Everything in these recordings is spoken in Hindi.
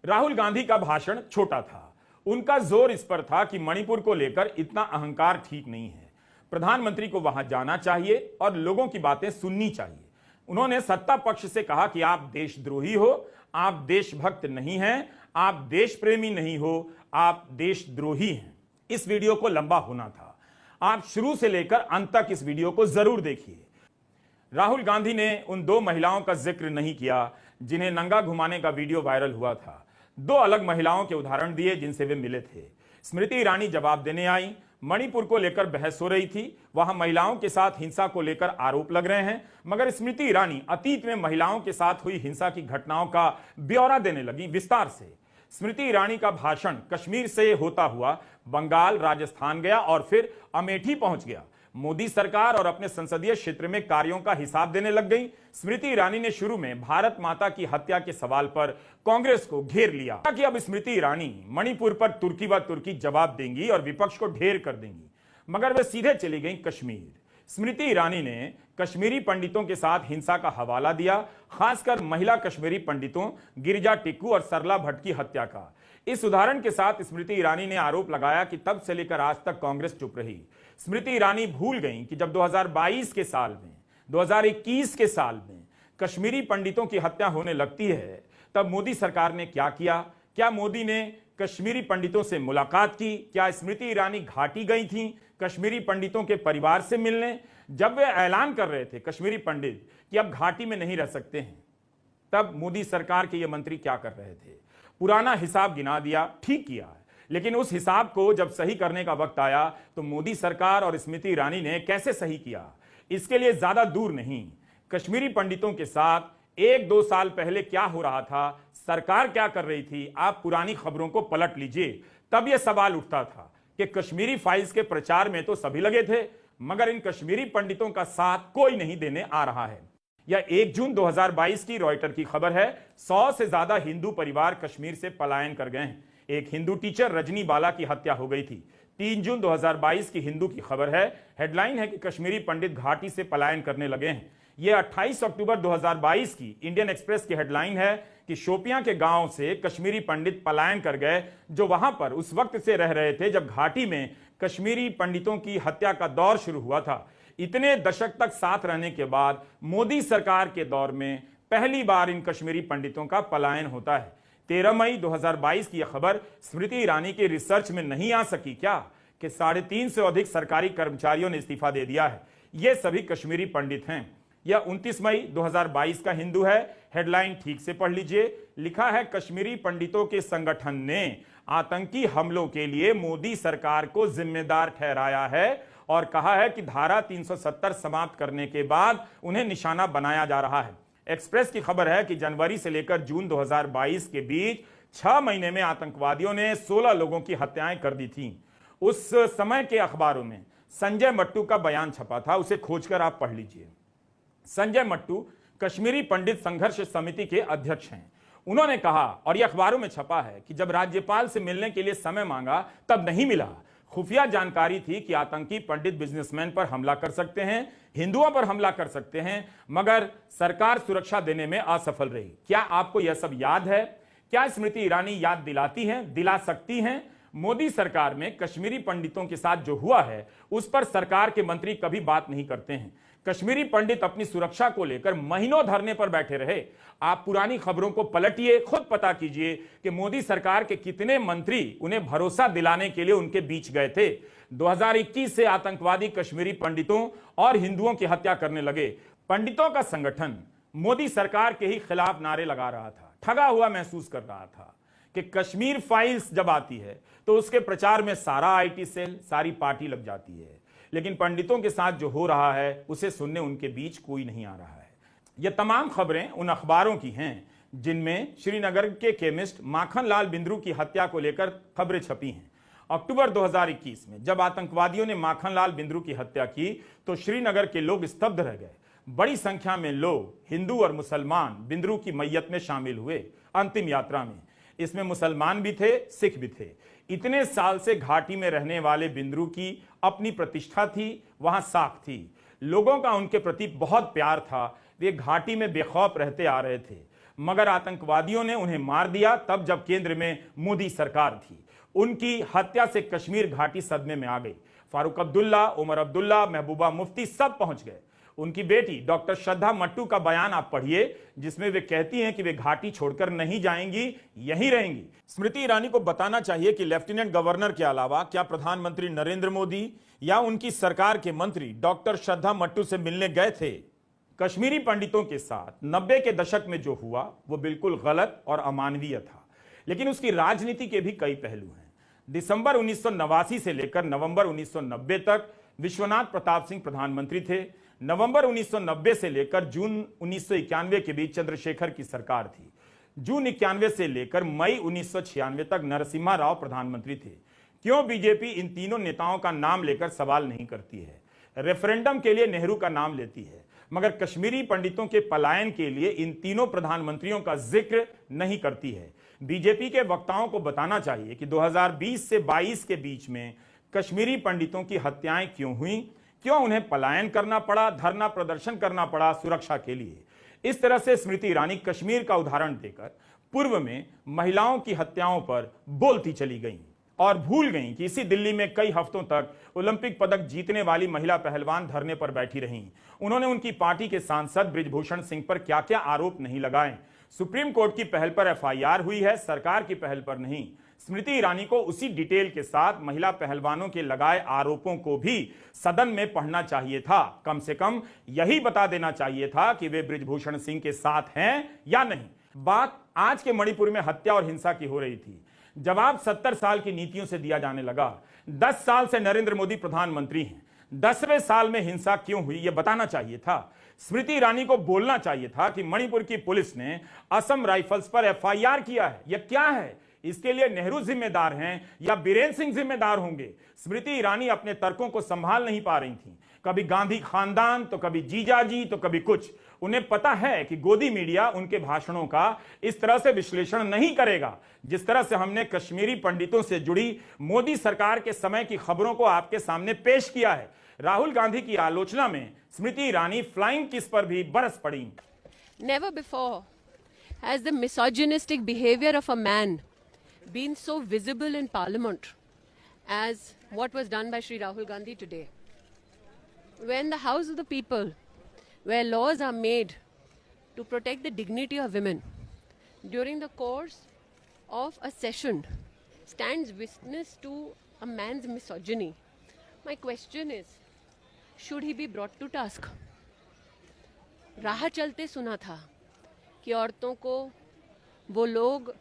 राहुल गांधी का भाषण छोटा था। उनका जोर इस पर था कि मणिपुर को लेकर इतना अहंकार ठीक नहीं है। प्रधानमंत्री को वहां जाना चाहिए और लोगों की बातें सुननी चाहिए। उन्होंने सत्ता पक्ष से कहा कि आप देशद्रोही हो, आप देशभक्त नहीं हैं, आप देश प्रेमी नहीं हो, आप देशद्रोही हैं। इस वीडियो को लंबा होना था, आप शुरू से लेकर अंत तक इस वीडियो को जरूर देखिए। राहुल गांधी ने उन दो महिलाओं का जिक्र नहीं किया जिन्हें नंगा घुमाने का वीडियो वायरल हुआ था। दो अलग महिलाओं के उदाहरण दिए जिनसे वे मिले थे। स्मृति ईरानी जवाब देने आई। मणिपुर को लेकर बहस हो रही थी, वहां महिलाओं के साथ हिंसा को लेकर आरोप लग रहे हैं, मगर स्मृति ईरानी अतीत में महिलाओं के साथ हुई हिंसा की घटनाओं का ब्यौरा देने लगी विस्तार से। स्मृति ईरानी का भाषण कश्मीर से होता हुआ बंगाल, राजस्थान गया और फिर अमेठी पहुंच गया। मोदी सरकार और अपने संसदीय क्षेत्र में कार्यों का हिसाब देने लग गई। स्मृति ईरानी ने शुरू में भारत माता की हत्या के सवाल पर कांग्रेस को घेर लिया कि अब स्मृति ईरानी मणिपुर पर तुर्की व तुर्की जवाब देंगी और विपक्ष को ढेर कर देंगी, मगर वे सीधे चली गई कश्मीर। स्मृति ईरानी ने कश्मीरी पंडितों के साथ हिंसा का हवाला दिया, खासकर महिला कश्मीरी पंडितों गिरिजा टिक्कू और सरला भट्ट की हत्या का। इस उदाहरण के साथ स्मृति ईरानी ने आरोप लगाया कि तब से लेकर आज तक कांग्रेस चुप रही। स्मृति ईरानी भूल गईं कि जब 2022 के साल में, 2021 के साल में कश्मीरी पंडितों की हत्या होने लगती है, तब मोदी सरकार ने क्या किया? क्या मोदी ने कश्मीरी पंडितों से मुलाकात की? क्या स्मृति ईरानी घाटी गई थीं कश्मीरी पंडितों के परिवार से मिलने? जब वे ऐलान कर रहे थे कश्मीरी पंडित कि अब घाटी में नहीं रह सकते हैं, तब मोदी सरकार के ये मंत्री क्या कर रहे थे? पुराना हिसाब गिना दिया, ठीक किया है, लेकिन उस हिसाब को जब सही करने का वक्त आया तो मोदी सरकार और स्मृति ईरानी ने कैसे सही किया? इसके लिए ज्यादा दूर नहीं, कश्मीरी पंडितों के साथ 1-2 साल पहले क्या हो रहा था, सरकार क्या कर रही थी, आप पुरानी खबरों को पलट लीजिए। तब यह सवाल उठता था कि कश्मीरी फाइल्स के प्रचार में तो सभी लगे थे, मगर इन कश्मीरी पंडितों का साथ कोई नहीं देने आ रहा है। यह 1 जून 2022 की रॉयटर की खबर है। 100 से ज्यादा हिंदू परिवार कश्मीर से पलायन कर गए हैं। एक हिंदू टीचर रजनी बाला की हत्या हो गई थी। 3 जून 2022 की हिंदू की खबर है। हेडलाइन है कि कश्मीरी पंडित घाटी से पलायन करने लगे हैं। यह 28 अक्टूबर 2022 की इंडियन एक्सप्रेस की हेडलाइन है कि शोपियां के गांव से कश्मीरी पंडित पलायन कर गए, जो वहां पर उस वक्त से रह रहे थे जब घाटी में कश्मीरी पंडितों की हत्या का दौर शुरू हुआ था। इतने दशक तक साथ रहने के बाद मोदी सरकार के दौर में पहली बार इन कश्मीरी पंडितों का पलायन होता है। 13 मई 2022 की यह खबर स्मृति ईरानी के रिसर्च में नहीं आ सकी क्या कि 3.5 से अधिक सरकारी कर्मचारियों ने इस्तीफा दे दिया है। ये सभी कश्मीरी पंडित हैं। यह 29 मई 2022 का हिंदू है। हेडलाइन ठीक से पढ़ लीजिए। लिखा है, कश्मीरी पंडितों के संगठन ने आतंकी हमलों के लिए मोदी सरकार को जिम्मेदार ठहराया है और कहा है कि धारा 370 समाप्त करने के बाद उन्हें निशाना बनाया जा रहा है। एक्सप्रेस की खबर है कि जनवरी से लेकर जून 2022 के बीच 6 महीने में आतंकवादियों ने 16 लोगों की हत्याएं कर दी थीं। उस समय के अखबारों में संजय मट्टू का बयान छपा था, उसे खोजकर आप पढ़ लीजिए। संजय मट्टू कश्मीरी पंडित संघर्ष समिति के अध्यक्ष हैं। उन्होंने कहा, और यह अखबारों में छपा है, कि जब राज्यपाल से मिलने के लिए समय मांगा तब नहीं मिला। खुफिया जानकारी थी कि आतंकी पंडित बिजनेसमैन पर हमला कर सकते हैं, हिंदुओं पर हमला कर सकते हैं, मगर सरकार सुरक्षा देने में असफल रही। क्या आपको यह सब याद है? क्या स्मृति ईरानी याद दिलाती हैं, दिला सकती हैं? मोदी सरकार में कश्मीरी पंडितों के साथ जो हुआ है उस पर सरकार के मंत्री कभी बात नहीं करते हैं। कश्मीरी पंडित अपनी सुरक्षा को लेकर महीनों धरने पर बैठे रहे। आप पुरानी खबरों को पलटिए, खुद पता कीजिए कि मोदी सरकार के कितने मंत्री उन्हें भरोसा दिलाने के लिए उनके बीच गए थे। 2021 से आतंकवादी कश्मीरी पंडितों और हिंदुओं की हत्या करने लगे। पंडितों का संगठन मोदी सरकार के ही खिलाफ नारे लगा रहा था, ठगा हुआ महसूस कर रहा था कि कश्मीर फाइल्स जब आती है तो उसके प्रचार में सारा आईटी सेल, सारी पार्टी लग जाती है, लेकिन पंडितों के साथ जो हो रहा है उसे सुनने उनके बीच कोई नहीं आ रहा है। ये तमाम खबरें उन अखबारों की हैं जिनमें श्रीनगर के केमिस्ट माखन लाल बिंद्रू की हत्या को लेकर खबरें छपी हैं। अक्टूबर 2021 में जब आतंकवादियों ने माखन लाल बिंद्रू की हत्या की तो श्रीनगर के लोग स्तब्ध रह गए। बड़ी संख्या में लोग, हिंदू और मुसलमान, बिंद्रू की मैयत में शामिल हुए अंतिम यात्रा में। इसमें मुसलमान भी थे, सिख भी थे। इतने साल से घाटी में रहने वाले बिंद्रू की अपनी प्रतिष्ठा थी, वहां साख थी, लोगों का उनके प्रति बहुत प्यार था। वे घाटी में बेखौफ रहते आ रहे थे। मगर आतंकवादियों ने उन्हें मार दिया तब जब केंद्र में मोदी सरकार थी। उनकी हत्या से कश्मीर घाटी सदमे में आ गई। फारूक अब्दुल्ला, उमर अब्दुल्ला, महबूबा मुफ्ती सब पहुंच गए। उनकी बेटी डॉक्टर श्रद्धा मट्टू का बयान आप पढ़िए, जिसमें वे कहती हैं कि वे घाटी छोड़कर नहीं जाएंगी, यहीं रहेंगी। स्मृति ईरानी को बताना चाहिए कि लेफ्टिनेंट गवर्नर के अलावा क्या प्रधानमंत्री नरेंद्र मोदी या उनकी सरकार के मंत्री डॉक्टर श्रद्धा मट्टू से मिलने गए थे? कश्मीरी पंडितों के साथ 90 के दशक में जो हुआ वो बिल्कुल गलत और अमानवीय था, लेकिन उसकी राजनीति के भी कई पहलू हैं। दिसंबर 1989 से लेकर नवंबर 1990 तक विश्वनाथ प्रताप सिंह प्रधानमंत्री थे। नवंबर 1990 से लेकर जून 1991 के बीच चंद्रशेखर की सरकार थी। जून 91 से लेकर मई 1996 तक नरसिम्हा राव प्रधानमंत्री थे। क्यों बीजेपी इन तीनों नेताओं का नाम लेकर सवाल नहीं करती है? रेफरेंडम के लिए नेहरू का नाम लेती है, मगर कश्मीरी पंडितों के पलायन के लिए इन तीनों प्रधानमंत्रियों का जिक्र नहीं करती है। बीजेपी के वक्ताओं को बताना चाहिए कि 2020 से 22 के बीच में कश्मीरी पंडितों की हत्याएं क्यों हुई, क्यों उन्हें पलायन करना पड़ा, धरना प्रदर्शन करना पड़ा सुरक्षा के लिए। इस तरह से स्मृति ईरानी कश्मीर का उदाहरण देकर पूर्व में महिलाओं की हत्याओं पर बोलती चली गईं और भूल गईं कि इसी दिल्ली में कई हफ्तों तक ओलंपिक पदक जीतने वाली महिला पहलवान धरने पर बैठी रहीं। उन्होंने उनकी पार्टी के सांसद बृजभूषण सिंह पर क्या क्या आरोप नहीं लगाए। सुप्रीम कोर्ट की पहल पर एफआईआर हुई है, सरकार की पहल पर नहीं। स्मृति ईरानी को उसी डिटेल के साथ महिला पहलवानों के लगाए आरोपों को भी सदन में पढ़ना चाहिए था। कम से कम यही बता देना चाहिए था कि वे बृजभूषण सिंह के साथ हैं या नहीं। बात आज के मणिपुर में हत्या और हिंसा की हो रही थी। जवाब 70 साल की नीतियों से दिया जाने लगा। 10 साल से नरेंद्र मोदी प्रधानमंत्री हैं। 10वें साल में हिंसा क्यों हुई यह बताना चाहिए था। स्मृति ईरानी को बोलना चाहिए था कि मणिपुर की पुलिस ने असम राइफल्स पर एफआईआर किया है। यह क्या है? इसके लिए नेहरू जिम्मेदार हैं या बीरेन सिंह जिम्मेदार होंगे? स्मृति ईरानी अपने तर्कों को संभाल नहीं पा रही थी। कभी गांधी खानदान, तो कभी जीजाजी, तो कभी कुछ। उन्हें पता है कि गोदी मीडिया उनके भाषणों का इस तरह से विश्लेषण नहीं करेगा जिस तरह से हमने कश्मीरी पंडितों से जुड़ी मोदी सरकार के समय की खबरों को आपके सामने पेश किया है। राहुल गांधी की आलोचना में स्मृति ईरानी फ्लाइंग किस पर भी बरस पड़ी। Never before has the misogynistic behavior of a man been so visible in Parliament as what was done by Shri Rahul Gandhi today. When the House of the People, where laws are made to protect the dignity of women, during the course of a session stands witness to a man's misogyny, my question is, should he be brought to task? राह चलते सुना था कि औरतों को वो लोग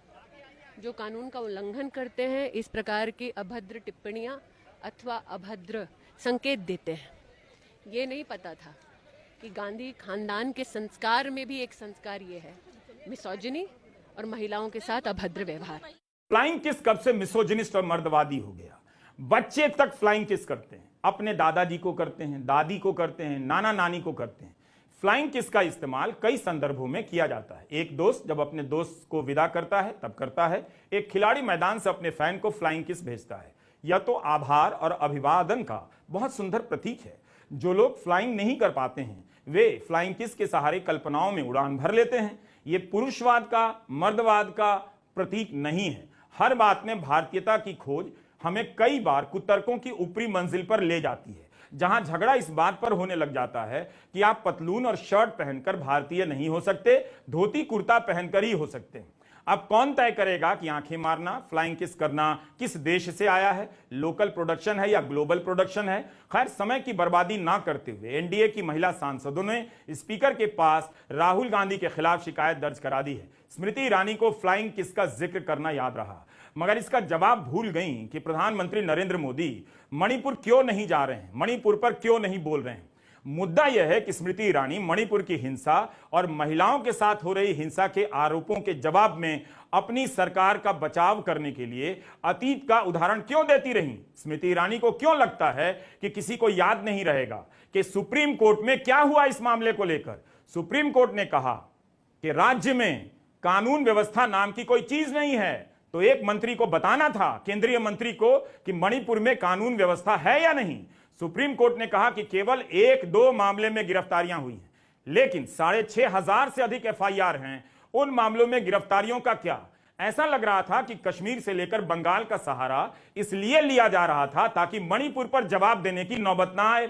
जो कानून का उल्लंघन करते हैं इस प्रकार की अभद्र टिप्पणियां अथवा अभद्र संकेत देते हैं। ये नहीं पता था कि गांधी खानदान के संस्कार में भी एक संस्कार ये है, मिसोजिनी और महिलाओं के साथ अभद्र व्यवहार। फ्लाइंग किस कब से मिसोजिनिस्ट और मर्दवादी हो गया? बच्चे तक फ्लाइंग किस करते हैं। अपने दादाजी को करते हैं, दादी को करते हैं, नाना नानी को करते हैं। फ्लाइंग किस का इस्तेमाल कई संदर्भों में किया जाता है। एक दोस्त जब अपने दोस्त को विदा करता है तब करता है। एक खिलाड़ी मैदान से अपने फैन को फ्लाइंग किस भेजता है। यह तो आभार और अभिवादन का बहुत सुंदर प्रतीक है। जो लोग फ्लाइंग नहीं कर पाते हैं वे फ्लाइंग किस के सहारे कल्पनाओं में उड़ान भर लेते हैं। ये पुरुषवाद का, मर्दवाद का प्रतीक नहीं है। हर बात में भारतीयता की खोज हमें कई बार कुतर्कों की ऊपरी मंजिल पर ले जाती है, जहां झगड़ा इस बात पर होने लग जाता है कि आप पतलून और शर्ट पहनकर भारतीय नहीं हो सकते, धोती कुर्ता पहनकर ही हो सकते हैं। अब कौन तय करेगा कि आंखें मारना, फ्लाइंग किस करना किस देश से आया है, लोकल प्रोडक्शन है या ग्लोबल प्रोडक्शन है? खैर, समय की बर्बादी ना करते हुए एनडीए की महिला सांसदों ने स्पीकर के पास राहुल गांधी के खिलाफ शिकायत दर्ज करा दी है। स्मृति ईरानी को फ्लाइंग किस का जिक्र करना याद रहा, मगर इसका जवाब भूल गईं कि प्रधानमंत्री नरेंद्र मोदी मणिपुर क्यों नहीं जा रहे हैं, मणिपुर पर क्यों नहीं बोल रहे हैं। मुद्दा यह है कि स्मृति ईरानी मणिपुर की हिंसा और महिलाओं के साथ हो रही हिंसा के आरोपों के जवाब में अपनी सरकार का बचाव करने के लिए अतीत का उदाहरण क्यों देती रहीं। स्मृति ईरानी को क्यों लगता है कि किसी को याद नहीं रहेगा कि सुप्रीम कोर्ट में क्या हुआ इस मामले को लेकर। सुप्रीम कोर्ट ने कहा कि राज्य में कानून व्यवस्था नाम की कोई चीज नहीं है, तो एक मंत्री को बताना था, केंद्रीय मंत्री को, कि मणिपुर में कानून व्यवस्था है या नहीं। सुप्रीम कोर्ट ने कहा कि केवल 1-2 मामले में गिरफ्तारियां हुई हैं, लेकिन 6,500 से अधिक एफआईआर हैं उन मामलों में गिरफ्तारियों का क्या? ऐसा लग रहा था कि कश्मीर से लेकर बंगाल का सहारा इसलिए लिया जा रहा था ताकि मणिपुर पर जवाब देने की नौबत ना आए।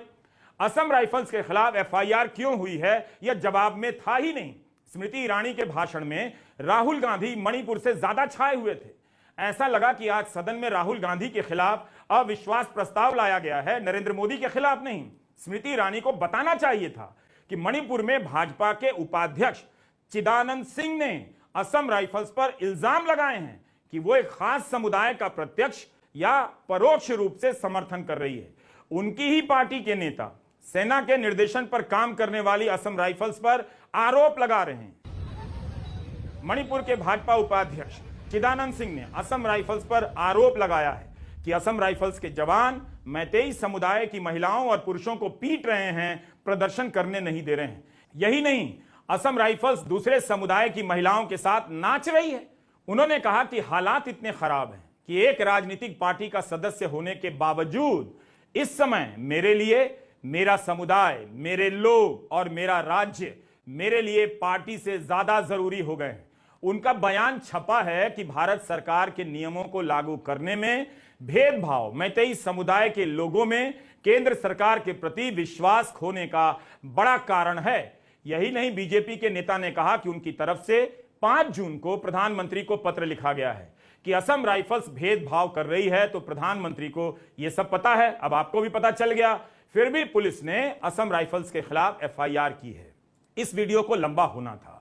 असम राइफल्स के खिलाफ एफआईआर क्यों हुई है यह जवाब में था ही नहीं। स्मृति ईरानी के भाषण में राहुल गांधी मणिपुर से ज्यादा छाए हुए थे। ऐसा लगा कि आज सदन में राहुल गांधी के खिलाफ अविश्वास प्रस्ताव लाया गया है, नरेंद्र मोदी के खिलाफ नहीं। स्मृति ईरानी को बताना चाहिए था कि मणिपुर में भाजपा के उपाध्यक्ष चिदानंद सिंह ने असम राइफल्स पर इल्जाम लगाए हैं कि वो एक खास समुदाय का प्रत्यक्ष या परोक्ष रूप से समर्थन कर रही है। उनकी ही पार्टी के नेता सेना के निर्देशन पर काम करने वाली असम राइफल्स पर आरोप लगा रहे हैं। मणिपुर के भाजपा उपाध्यक्ष चिदानंद सिंह ने असम राइफल्स पर आरोप लगाया है कि असम राइफल्स के जवान मैतेई समुदाय की महिलाओं और पुरुषों को पीट रहे हैं, प्रदर्शन करने नहीं दे रहे हैं। यही नहीं, असम राइफल्स दूसरे समुदाय की महिलाओं के साथ नाच रही है। उन्होंने कहा कि हालात इतने खराब हैं कि एक राजनीतिक पार्टी का सदस्य होने के बावजूद इस समय मेरे लिए, मेरा समुदाय, मेरे लोग और मेरा राज्य मेरे लिए पार्टी से ज्यादा जरूरी हो गए हैं। उनका बयान छपा है कि भारत सरकार के नियमों को लागू करने में भेदभाव मैतेई समुदाय के लोगों में केंद्र सरकार के प्रति विश्वास खोने का बड़ा कारण है। यही नहीं, बीजेपी के नेता ने कहा कि उनकी तरफ से 5 जून को प्रधानमंत्री को पत्र लिखा गया है कि असम राइफल्स भेदभाव कर रही है, तो प्रधानमंत्री को यह सब पता है, अब आपको भी पता चल गया। फिर भी पुलिस ने असम राइफल्स के खिलाफ एफआईआर की है। इस वीडियो को लंबा होना था,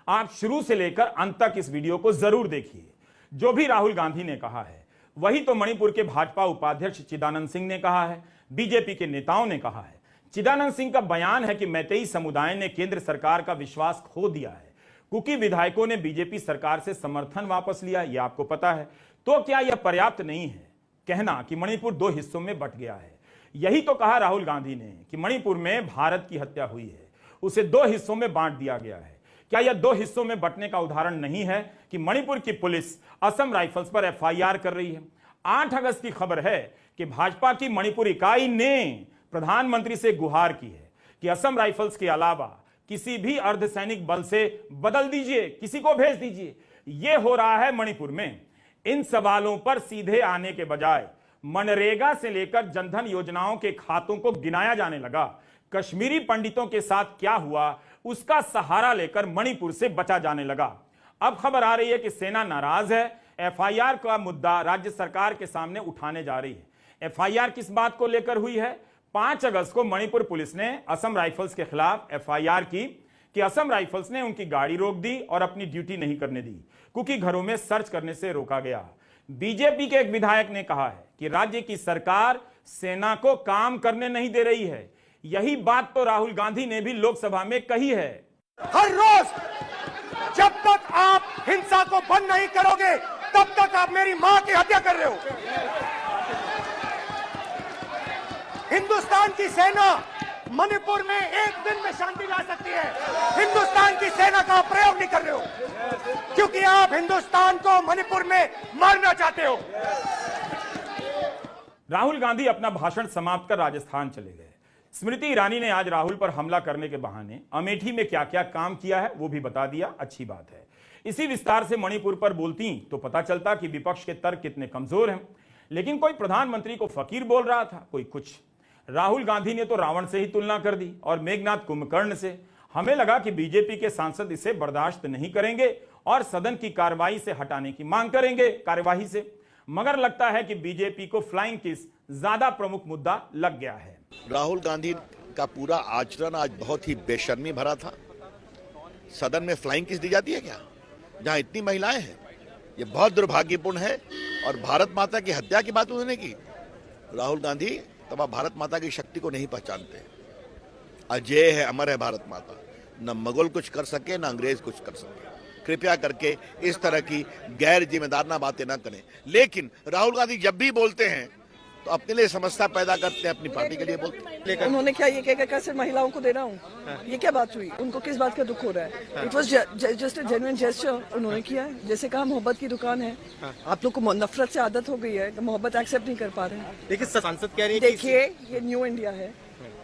आप शुरू से लेकर अंत तक इस वीडियो को जरूर देखिए। जो भी राहुल गांधी ने कहा है वही तो मणिपुर के भाजपा उपाध्यक्ष चिदानंद सिंह ने कहा है, बीजेपी के नेताओं ने कहा है। चिदानंद सिंह का बयान है कि मैतेई समुदाय ने केंद्र सरकार का विश्वास खो दिया है। कुकी विधायकों ने बीजेपी सरकार से समर्थन वापस लिया, यह आपको पता है। तो क्या यह पर्याप्त नहीं है कहना कि मणिपुर 2 हिस्सों में बंट गया है? यही तो कहा राहुल गांधी ने कि मणिपुर में भारत की हत्या हुई है, उसे 2 हिस्सों में बांट दिया गया है। क्या यह 2 हिस्सों में बंटने का उदाहरण नहीं है कि मणिपुर की पुलिस असम राइफल्स पर एफआईआर कर रही है? 8 अगस्त की खबर है कि भाजपा की मणिपुर इकाई ने प्रधानमंत्री से गुहार की है कि असम राइफल्स के अलावा किसी भी अर्धसैनिक बल से बदल दीजिए, किसी को भेज दीजिए। यह हो रहा है मणिपुर में। इन सवालों पर सीधे आने के बजाय मनरेगा से लेकर जनधन योजनाओं के खातों को गिनाया जाने लगा। कश्मीरी पंडितों के साथ क्या हुआ उसका सहारा लेकर मणिपुर से बचा जाने लगा। अब खबर आ रही है कि सेना नाराज है, एफआईआर का मुद्दा राज्य सरकार के सामने उठाने जा रही है। एफआईआर किस बात को लेकर हुई है? 5 अगस्त को मणिपुर पुलिस ने असम राइफल्स के खिलाफ एफआईआर की कि असम राइफल्स ने उनकी गाड़ी रोक दी और अपनी ड्यूटी नहीं करने दी, क्योंकि घरों में सर्च करने से रोका गया। बीजेपी के एक विधायक ने कहा है कि राज्य की सरकार सेना को काम करने नहीं दे रही है। यही बात तो राहुल गांधी ने भी लोकसभा में कही है। हर रोज जब तक आप हिंसा को बंद नहीं करोगे तब तक आप मेरी मां की हत्या कर रहे हो। हिंदुस्तान की सेना मणिपुर में एक दिन में शांति ला सकती है। हिंदुस्तान की सेना का प्रयोग नहीं कर रहे हो क्योंकि आप हिंदुस्तान को मणिपुर में मारना चाहते हो। राहुल गांधी अपना भाषण समाप्त कर राजस्थान चले गए। स्मृति ईरानी ने आज राहुल पर हमला करने के बहाने अमेठी में क्या क्या काम किया है वो भी बता दिया, अच्छी बात है। इसी विस्तार से मणिपुर पर बोलती तो पता चलता कि विपक्ष के तर्क कितने कमजोर हैं। लेकिन कोई प्रधानमंत्री को फकीर बोल रहा था, कोई कुछ। राहुल गांधी ने तो रावण से ही तुलना कर दी और मेघनाथ कुंभकर्ण से। हमें लगा कि बीजेपी के सांसद इसे बर्दाश्त नहीं करेंगे और सदन की कार्रवाई से हटाने की मांग करेंगे कार्यवाही से, मगर लगता है कि बीजेपी को फ्लाइंग किस ज्यादा प्रमुख मुद्दा लग गया है। राहुल गांधी का पूरा आचरण आज बहुत ही बेशर्मी भरा था। सदन में फ्लाइंग किस दी जाती है क्या, जहां इतनी महिलाएं हैं? ये बहुत दुर्भाग्यपूर्ण है। और भारत माता की हत्या की बात उन्होंने की। राहुल गांधी तब आप भारत माता की शक्ति को नहीं पहचानते। अजय है, अमर है भारत माता। न मुगल कुछ कर सके न अंग्रेज कुछ कर सके। कृपया करके इस तरह की गैर जिम्मेदाराना बातें ना करें। लेकिन राहुल गांधी जब भी बोलते हैं तो अपने लिए समस्या पैदा करते हैं, अपनी पार्टी के लिए बोलते हैं। उन्होंने क्या ये कहकर सिर्फ महिलाओं को दे रहा हूँ, ये क्या बात हुई? उनको किस बात का दुख हो रहा है? It was just a genuine gesture उन्होंने किया है। जैसे कहा मोहब्बत की दुकान है, आप लोग को नफरत से आदत हो गई है, मोहब्बत एक्सेप्ट नहीं कर पा रहे हैं। देखिए सांसद कह रही है, देखिए ये न्यू इंडिया है,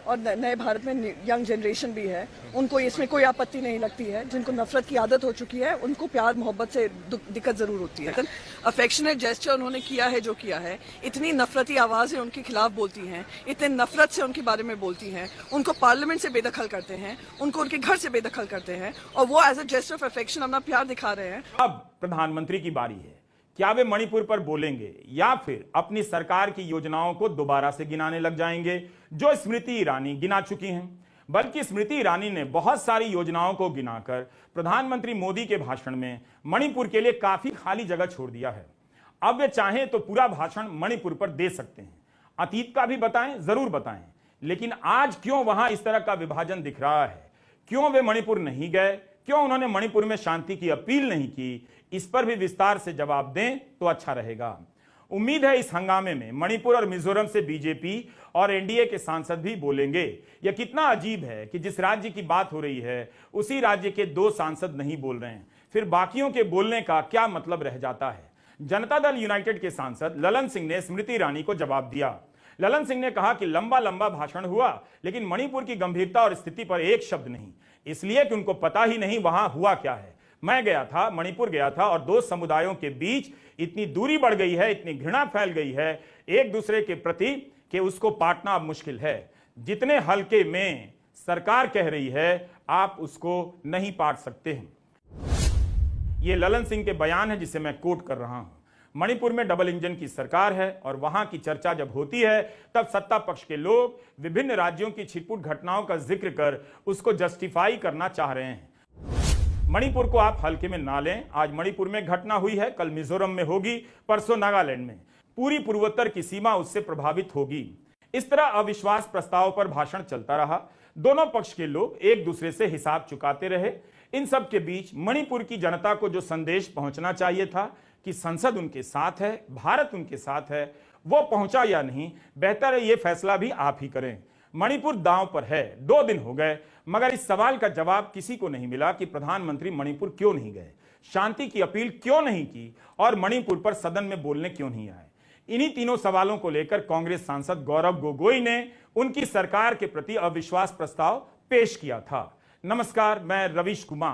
और नए भारत में यंग जनरेशन भी है, उनको इसमें कोई आपत्ति नहीं लगती है। जिनको नफरत की आदत हो चुकी है उनको प्यार मोहब्बत से दिक्कत जरूर होती है। अफेक्शनेट जेस्चर उन्होंने किया है जो किया है, इतनी नफरती आवाजें उनके खिलाफ बोलती हैं, इतने नफरत से उनके बारे में बोलती हैं, उनको पार्लियामेंट से बेदखल करते हैं, उनको उनके घर से बेदखल करते हैं, और वो as a gesture of affection अपना प्यार दिखा रहे हैं। अब प्रधानमंत्री की बारी है। क्या वे मणिपुर पर बोलेंगे या फिर अपनी सरकार की योजनाओं को दोबारा से गिनाने लग जाएंगे जो स्मृति ईरानी गिना चुकी हैं? बल्कि स्मृति ईरानी ने बहुत सारी योजनाओं को गिनाकर प्रधानमंत्री मोदी के भाषण में मणिपुर के लिए काफी खाली जगह छोड़ दिया है। अब वे चाहें तो पूरा भाषण मणिपुर पर दे सकते हैं, अतीत का भी बताएं, जरूर बताएं, लेकिन आज क्यों वहां इस तरह का विभाजन दिख रहा है? क्यों वे मणिपुर नहीं गए? क्यों उन्होंने मणिपुर में शांति की अपील नहीं की? इस पर भी विस्तार से जवाब दें तो अच्छा रहेगा। उम्मीद है इस हंगामे में मणिपुर और मिजोरम से बीजेपी और एनडीए के सांसद भी बोलेंगे। यह कितना अजीब है कि जिस राज्य की बात हो रही है उसी राज्य के 2 सांसद नहीं बोल रहे हैं, फिर बाकियों के बोलने का क्या मतलब रह जाता है? जनता दल यूनाइटेड के सांसद ललन सिंह ने स्मृति ईरानी को जवाब दिया। ललन सिंह ने कहा कि लंबा लंबा भाषण हुआ लेकिन मणिपुर की गंभीरता और स्थिति पर एक शब्द नहीं, इसलिए कि उनको पता ही नहीं वहां हुआ क्या है। मैं गया था, मणिपुर गया था, और 2 समुदायों के बीच इतनी दूरी बढ़ गई है, इतनी घृणा फैल गई है एक दूसरे के प्रति कि उसको पाटना अब मुश्किल है। जितने हल्के में सरकार कह रही है आप उसको नहीं पाट सकते हैं। ये ललन सिंह के बयान है जिसे मैं कोट कर रहा हूं। मणिपुर में डबल इंजन की सरकार है और वहां की चर्चा जब होती है तब सत्ता पक्ष के लोग विभिन्न राज्यों की छिटपुट घटनाओं का जिक्र कर उसको जस्टिफाई करना चाह रहे हैं। मणिपुर को आप हल्के में ना लें। आज मणिपुर में घटना हुई है, कल मिजोरम में होगी, परसों नागालैंड में। पूरी पूर्वोत्तर की सीमा उससे प्रभावित होगी। इस तरह अविश्वास प्रस्ताव पर भाषण चलता रहा, दोनों पक्ष के लोग एक दूसरे से हिसाब चुकाते रहे। इन सब के बीच मणिपुर की जनता को जो संदेश पहुंचना चाहिए था कि संसद उनके साथ है, भारत उनके साथ है, वो पहुंचा या नहीं, बेहतर है ये फैसला भी आप ही करें। मणिपुर दांव पर है। 2 दिन हो गए मगर इस सवाल का जवाब किसी को नहीं मिला कि प्रधानमंत्री मणिपुर क्यों नहीं गए, शांति की अपील क्यों नहीं की और मणिपुर पर सदन में बोलने क्यों नहीं आए। इन्हीं तीनों सवालों को लेकर कांग्रेस सांसद गौरव गोगोई ने उनकी सरकार के प्रति अविश्वास प्रस्ताव पेश किया था। नमस्कार, मैं रवीश कुमार।